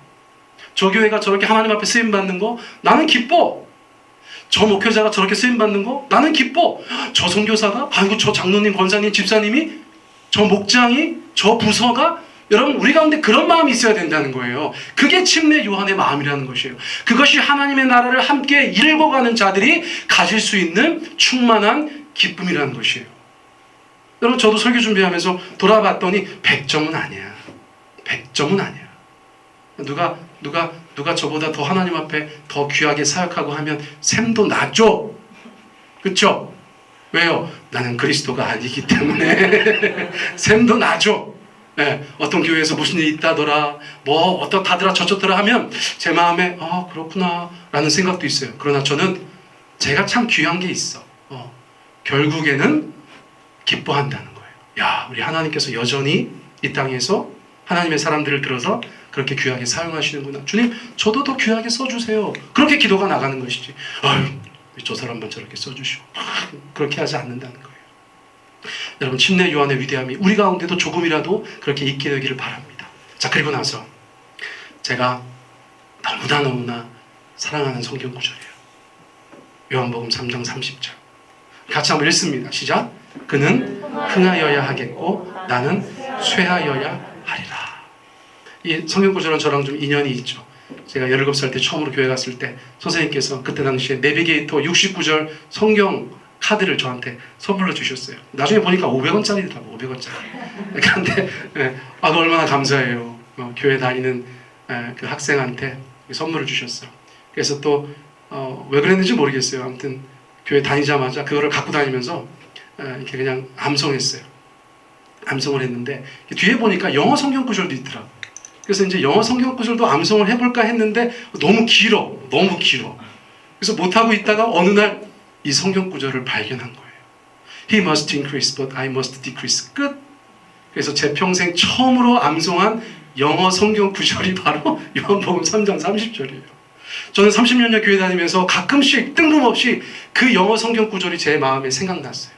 저 교회가 저렇게 하나님 앞에 쓰임받는 거 나는 기뻐. 저 목회자가 저렇게 쓰임받는 거 나는 기뻐. 저 선교사가, 아이고 저 장로님, 권사님, 집사님이, 저 목장이, 저 부서가, 여러분 우리 가운데 그런 마음이 있어야 된다는 거예요. 그게 침례 요한의 마음이라는 것이에요. 그것이 하나님의 나라를 함께 이끌고 가는 자들이 가질 수 있는 충만한 기쁨이라는 것이에요. 여러분, 저도 설교 준비하면서 돌아봤더니 100점은 아니야. 100점은 아니야. 누가 저보다 더 하나님 앞에 더 귀하게 사역하고 하면 샘도 나죠? 그렇죠? 왜요? 나는 그리스도가 아니기 때문에 샘도 나죠. 네, 어떤 교회에서 무슨 일이 있다더라, 뭐 어떻다더라 저쩌더라 하면 제 마음에 그렇구나 라는 생각도 있어요. 그러나 저는 제가 참 귀한 게 있어. 결국에는 기뻐한다는 거예요. 야, 우리 하나님께서 여전히 이 땅에서 하나님의 사람들을 들어서 그렇게 귀하게 사용하시는구나. 주님, 저도 더 귀하게 써주세요. 그렇게 기도가 나가는 것이지. 아유, 저 사람만 저렇게 써주시오. 그렇게 하지 않는다는 거예요. 여러분, 침례 요한의 위대함이 우리 가운데도 조금이라도 그렇게 있게 되기를 바랍니다. 자, 그리고 나서 제가 너무나 사랑하는 성경 구절이에요. 요한복음 3장 30절. 같이 한번 읽습니다. 시작. 그는 흥하여야 하겠고 나는 쇠하여야 하리라. 이 성경 구절은 저랑 좀 인연이 있죠. 제가 17살 때 처음으로 교회 갔을 때 선생님께서 그때 당시에 내비게이터 69절 성경 카드를 저한테 선물로 주셨어요. 나중에 보니까 500원짜리더라고. 500원짜리. 그런데 얼마나 감사해요. 교회 다니는 그 학생한테 선물을 주셨어요. 그래서 또 왜 그랬는지 모르겠어요. 아무튼 교회 다니자마자 그거를 갖고 다니면서 이렇게 그냥 암송했어요. 암송을 했는데 뒤에 보니까 영어 성경 구절도 있더라고요. 그래서 이제 영어 성경 구절도 암송을 해볼까 했는데 너무 길어. 그래서 못하고 있다가 어느 날 이 성경 구절을 발견한 거예요. He must increase, but I must decrease. 끝. 그래서 제 평생 처음으로 암송한 영어 성경 구절이 바로 요한복음 3장 30절이에요. 저는 30년째 교회 다니면서 가끔씩 뜬금없이 그 영어 성경 구절이 제 마음에 생각났어요.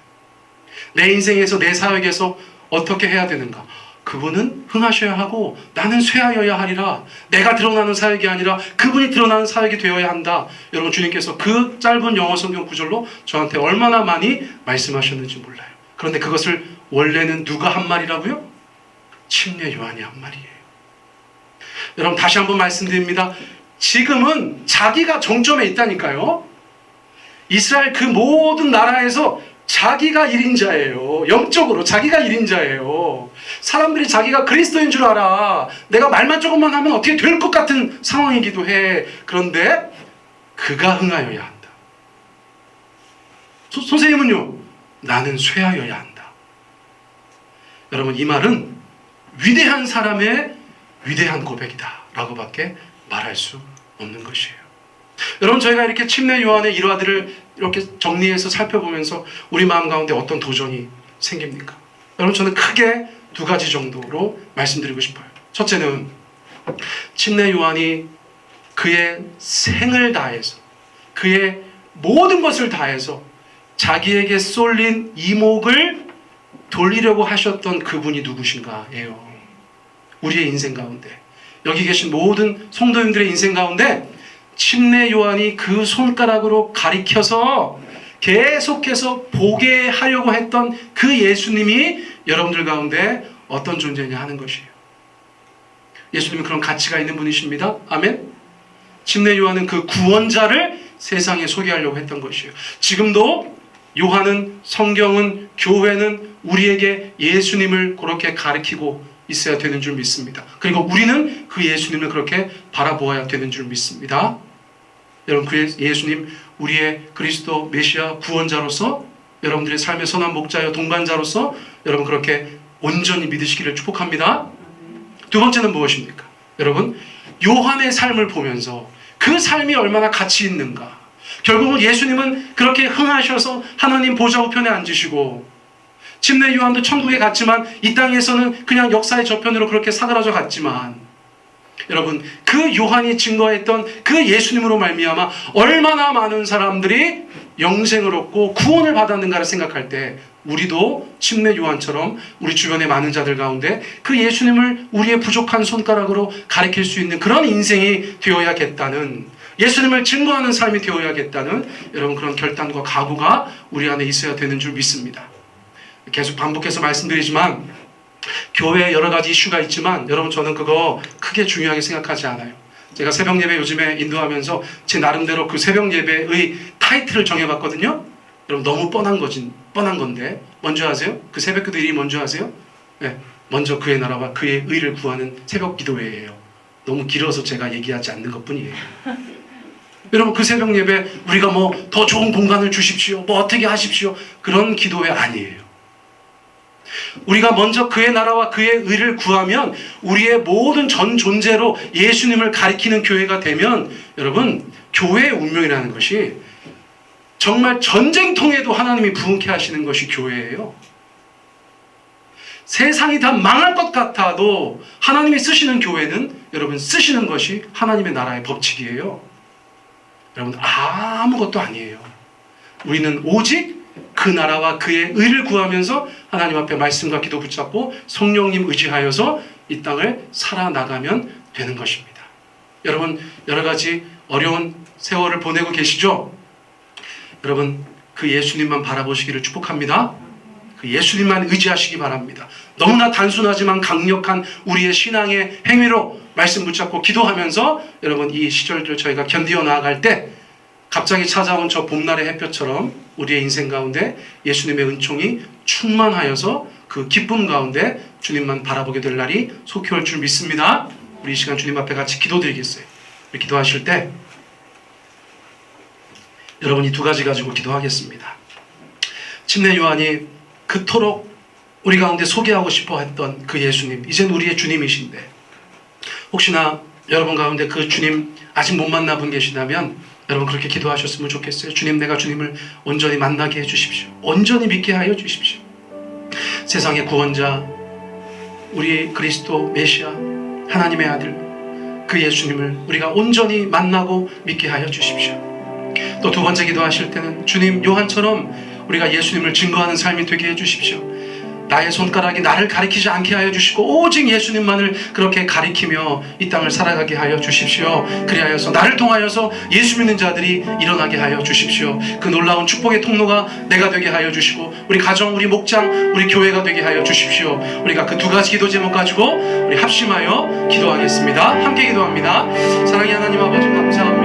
내 인생에서, 내 사역에서 어떻게 해야 되는가? 그분은 흥하셔야 하고 나는 쇠하여야 하리라. 내가 드러나는 사역이 아니라 그분이 드러나는 사역이 되어야 한다. 여러분, 주님께서 그 짧은 영어 성경 구절로 저한테 얼마나 많이 말씀하셨는지 몰라요. 그런데 그것을 원래는 누가 한 말이라고요? 침례 요한이 한 말이에요. 여러분, 다시 한번 말씀드립니다. 지금은 자기가 정점에 있다니까요. 이스라엘 그 모든 나라에서 자기가 1인자예요. 영적으로 자기가 1인자예요. 사람들이 자기가 그리스도인 줄 알아. 내가 말만 조금만 하면 어떻게 될 것 같은 상황이기도 해. 그런데 그가 흥하여야 한다. 선생님은요? 나는 쇠하여야 한다. 여러분, 이 말은 위대한 사람의 위대한 고백이다 라고밖에 말할 수 없는 것이에요. 여러분, 저희가 이렇게 침례 요한의 일화들을 이렇게 정리해서 살펴보면서 우리 마음 가운데 어떤 도전이 생깁니까? 여러분, 저는 크게 두 가지 정도로 말씀드리고 싶어요. 첫째는 침례 요한이 그의 생을 다해서, 그의 모든 것을 다해서 자기에게 쏠린 이목을 돌리려고 하셨던 그분이 누구신가예요. 우리의 인생 가운데, 여기 계신 모든 성도님들의 인생 가운데 침례 요한이 그 손가락으로 가리켜서 계속해서 보게 하려고 했던 그 예수님이 여러분들 가운데 어떤 존재냐 하는 것이에요. 예수님은 그런 가치가 있는 분이십니다. 아멘. 침례 요한은 그 구원자를 세상에 소개하려고 했던 것이에요. 지금도 요한은, 성경은, 교회는 우리에게 예수님을 그렇게 가리키고 있어야 되는 줄 믿습니다. 그리고 우리는 그 예수님을 그렇게 바라보아야 되는 줄 믿습니다. 여러분, 그 예수님, 우리의 그리스도 메시아 구원자로서, 여러분들의 삶의 선한 목자여 동반자로서 여러분 그렇게 온전히 믿으시기를 축복합니다. 두 번째는 무엇입니까? 여러분, 요한의 삶을 보면서 그 삶이 얼마나 가치 있는가. 결국은 예수님은 그렇게 흥하셔서 하나님 보좌 우편에 앉으시고, 침례 요한도 천국에 갔지만 이 땅에서는 그냥 역사의 저편으로 그렇게 사그라져 갔지만, 여러분, 그 요한이 증거했던 그 예수님으로 말미암아 얼마나 많은 사람들이 영생을 얻고 구원을 받았는가를 생각할 때, 우리도 침례 요한처럼 우리 주변의 많은 자들 가운데 그 예수님을 우리의 부족한 손가락으로 가리킬 수 있는 그런 인생이 되어야겠다는, 예수님을 증거하는 삶이 되어야겠다는 여러분 그런 결단과 각오가 우리 안에 있어야 되는 줄 믿습니다. 계속 반복해서 말씀드리지만 교회에 여러 가지 이슈가 있지만 여러분, 저는 그거 크게 중요하게 생각하지 않아요. 제가 새벽 예배 요즘에 인도하면서 제 나름대로 그 새벽 예배의 타이틀을 정해봤거든요. 여러분, 너무 뻔한 건데 뭔지 아세요? 그 새벽 기도 일이 뭔지 아세요? 네, 먼저 그의 나라와 그의 의를 구하는 새벽 기도회예요. 너무 길어서 제가 얘기하지 않는 것뿐이에요. 여러분, 그 새벽 예배 우리가 뭐 더 좋은 공간을 주십시오, 뭐 어떻게 하십시오, 그런 기도회 아니에요. 우리가 먼저 그의 나라와 그의 의를 구하면 우리의 모든 전 존재로 예수님을 가리키는 교회가 되면, 여러분, 교회의 운명이라는 것이 정말 전쟁통에도 하나님이 부흥케 하시는 것이 교회예요. 세상이 다 망할 것 같아도 하나님이 쓰시는 교회는 여러분, 쓰시는 것이 하나님의 나라의 법칙이에요. 여러분, 아무것도 아니에요. 우리는 오직 그 나라와 그의 의를 구하면서 하나님 앞에 말씀과 기도 붙잡고 성령님 의지하여서 이 땅을 살아나가면 되는 것입니다. 여러분, 여러 가지 어려운 세월을 보내고 계시죠? 여러분, 그 예수님만 바라보시기를 축복합니다. 그 예수님만 의지하시기 바랍니다. 너무나 단순하지만 강력한 우리의 신앙의 행위로 말씀 붙잡고 기도하면서 여러분, 이 시절들 저희가 견디어 나아갈 때 갑자기 찾아온 저 봄날의 햇볕처럼 우리의 인생 가운데 예수님의 은총이 충만하여서 그 기쁨 가운데 주님만 바라보게 될 날이 속히 올 줄 믿습니다. 우리 이 시간 주님 앞에 같이 기도드리겠어요. 우리 기도하실 때 여러분, 이 두 가지 가지고 기도하겠습니다. 침례 요한이 그토록 우리 가운데 소개하고 싶어 했던 그 예수님, 이젠 우리의 주님이신데, 혹시나 여러분 가운데 그 주님 아직 못 만나본 계시다면 여러분, 그렇게 기도하셨으면 좋겠어요. 주님, 내가 주님을 온전히 만나게 해주십시오. 온전히 믿게 하여 주십시오. 세상의 구원자, 우리 그리스도 메시아, 하나님의 아들, 그 예수님을 우리가 온전히 만나고 믿게 하여 주십시오. 또 두 번째 기도하실 때는 주님, 요한처럼 우리가 예수님을 증거하는 삶이 되게 해주십시오. 나의 손가락이 나를 가리키지 않게 하여 주시고 오직 예수님만을 그렇게 가리키며 이 땅을 살아가게 하여 주십시오. 그리하여서 나를 통하여서 예수 믿는 자들이 일어나게 하여 주십시오. 그 놀라운 축복의 통로가 내가 되게 하여 주시고 우리 가정, 우리 목장, 우리 교회가 되게 하여 주십시오. 우리가 그 두 가지 기도 제목 가지고 우리 합심하여 기도하겠습니다. 함께 기도합니다. 사랑의 하나님 아버지, 감사합니다.